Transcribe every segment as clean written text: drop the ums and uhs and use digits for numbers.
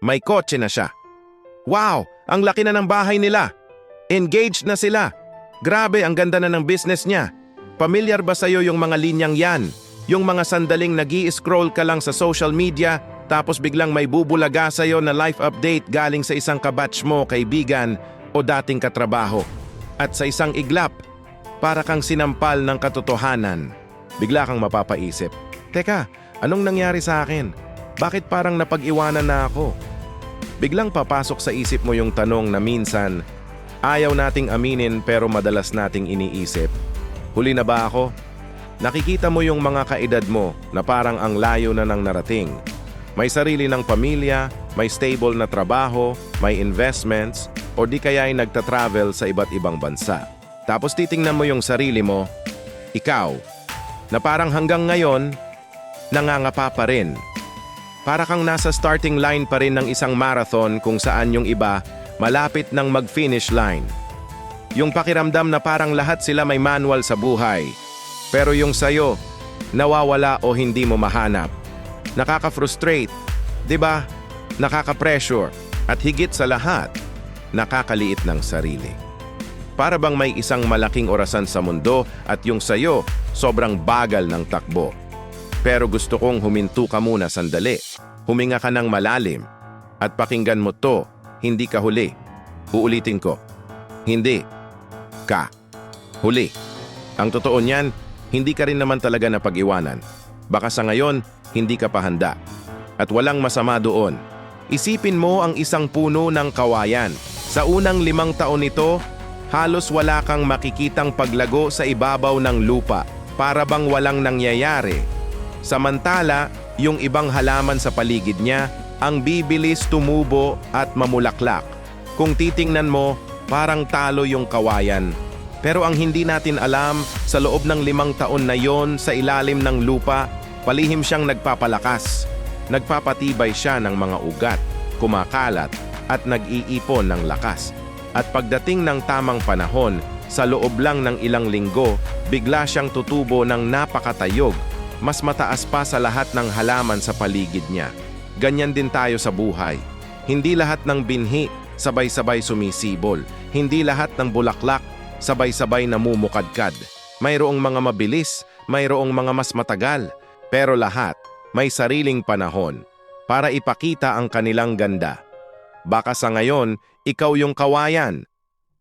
May kotse na siya. Wow! Ang laki na ng bahay nila. Engaged na sila. Grabe, ang ganda na ng business niya. Pamilyar ba sa'yo yung mga linyang yan? Yung mga sandaling nag-i-scroll ka lang sa social media, tapos biglang may bubulaga sa'yo na life update galing sa isang kabatch mo, kaibigan, o dating katrabaho. At sa isang iglap, para kang sinampal ng katotohanan. Bigla kang mapapaisip, teka, anong nangyari sa akin? Bakit parang napag-iwanan na ako? Biglang papasok sa isip mo yung tanong na minsan, ayaw nating aminin pero madalas nating iniisip. Huli na ba ako? Nakikita mo yung mga kaedad mo na parang ang layo na ng narating. May sarili ng pamilya, may stable na trabaho, may investments, o di kaya ay nagta-travel sa iba't ibang bansa. Tapos titingnan mo yung sarili mo, ikaw, na parang hanggang ngayon, nangangapa pa rin. Para kang nasa starting line pa rin ng isang marathon kung saan yung iba malapit ng mag-finish line. Yung pakiramdam na parang lahat sila may manual sa buhay. Pero yung sayo, nawawala o hindi mo mahanap. Nakaka-frustrate, di ba? Nakaka-pressure, at higit sa lahat, nakakaliit ng sarili. Para bang may isang malaking orasan sa mundo at yung sayo, sobrang bagal ng takbo. Pero gusto kong huminto ka muna sandali. Huminga ka ng malalim. At pakinggan mo to, hindi ka huli. Uulitin ko. Hindi ka huli. Ang totoo niyan, hindi ka rin naman talaga napag-iwanan. Baka sa ngayon, hindi ka pa handa. At walang masama doon. Isipin mo ang isang puno ng kawayan. Sa unang 5 taon nito, halos wala kang makikitang paglago sa ibabaw ng lupa, para bang walang nangyayari. Samantala, yung ibang halaman sa paligid niya, ang bibilis tumubo at mamulaklak. Kung titingnan mo, parang talo yung kawayan. Pero ang hindi natin alam, sa loob ng 5 taon na yon sa ilalim ng lupa, palihim siyang nagpapalakas. Nagpapatibay siya ng mga ugat, kumakalat, at nag-iipon ng lakas. At pagdating ng tamang panahon, sa loob lang ng ilang linggo, bigla siyang tutubo ng napakatayog, mas mataas pa sa lahat ng halaman sa paligid niya. Ganyan din tayo sa buhay. Hindi lahat ng binhi sabay-sabay sumisibol. Hindi lahat ng bulaklak sabay-sabay namumukadkad. Mayroong mga mabilis, mayroong mga mas matagal, pero lahat may sariling panahon para ipakita ang kanilang ganda. Baka sa ngayon, ikaw yung kawayan.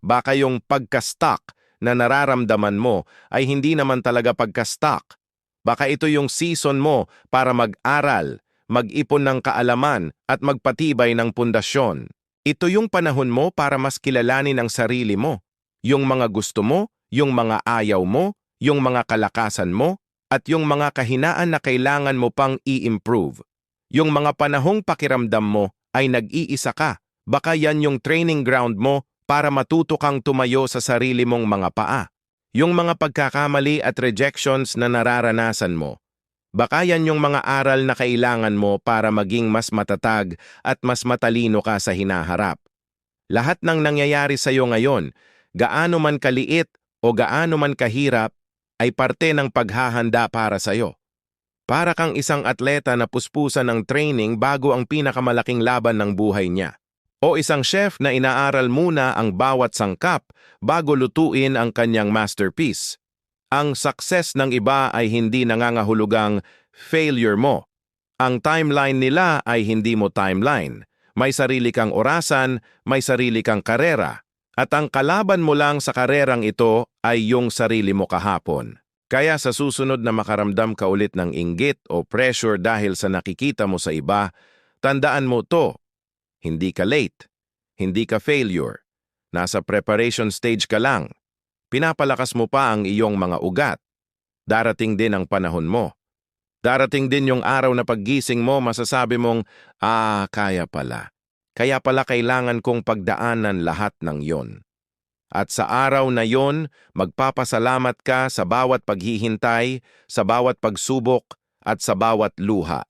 Baka yung pagka-stuck na nararamdaman mo ay hindi naman talaga pagka-stuck. Baka ito yung season mo para mag-aral, mag-ipon ng kaalaman at magpatibay ng pundasyon. Ito yung panahon mo para mas kilalanin ang sarili mo, yung mga gusto mo, yung mga ayaw mo, yung mga kalakasan mo, at yung mga kahinaan na kailangan mo pang i-improve. Yung mga panahong pakiramdam mo ay nag-iisa ka. Baka yan yung training ground mo para matuto kang tumayo sa sarili mong mga paa. Yung mga pagkakamali at rejections na nararanasan mo. Baka yan yung mga aral na kailangan mo para maging mas matatag at mas matalino ka sa hinaharap. Lahat ng nangyayari sa iyo ngayon, gaano man kaliit o gaano man kahirap, ay parte ng paghahanda para sa iyo. Para kang isang atleta na puspusan ng training bago ang pinakamalaking laban ng buhay niya. O isang chef na inaaral muna ang bawat sangkap bago lutuin ang kanyang masterpiece. Ang success ng iba ay hindi nangangahulugang failure mo. Ang timeline nila ay hindi mo timeline. May sarili kang orasan, may sarili kang karera. At ang kalaban mo lang sa karerang ito ay yung sarili mo kahapon. Kaya sa susunod na makaramdam ka ulit ng inggit o pressure dahil sa nakikita mo sa iba, tandaan mo to. Hindi ka late. Hindi ka failure. Nasa preparation stage ka lang. Pinapalakas mo pa ang iyong mga ugat. Darating din ang panahon mo. Darating din yung araw na paggising mo, masasabi mong, kaya pala. Kaya pala kailangan kong pagdaanan lahat ng yon. At sa araw na yon, magpapasalamat ka sa bawat paghihintay, sa bawat pagsubok, at sa bawat luha.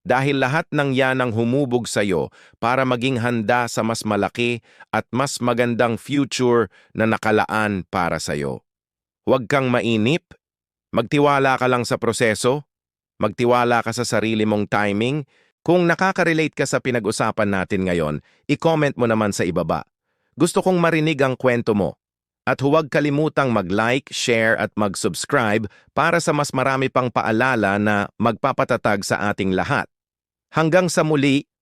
Dahil lahat ng yan ang humubog sa iyo para maging handa sa mas malaki at mas magandang future na nakalaan para sa iyo. Huwag kang mainip, magtiwala ka lang sa proseso, magtiwala ka sa sarili mong timing, Kung nakaka-relate ka sa pinag-usapan natin ngayon, i-comment mo naman sa ibaba. Gusto kong marinig ang kwento mo. At huwag kalimutang mag-like, share at mag-subscribe para sa mas marami pang paalala na magpapatatag sa ating lahat. Hanggang sa muli,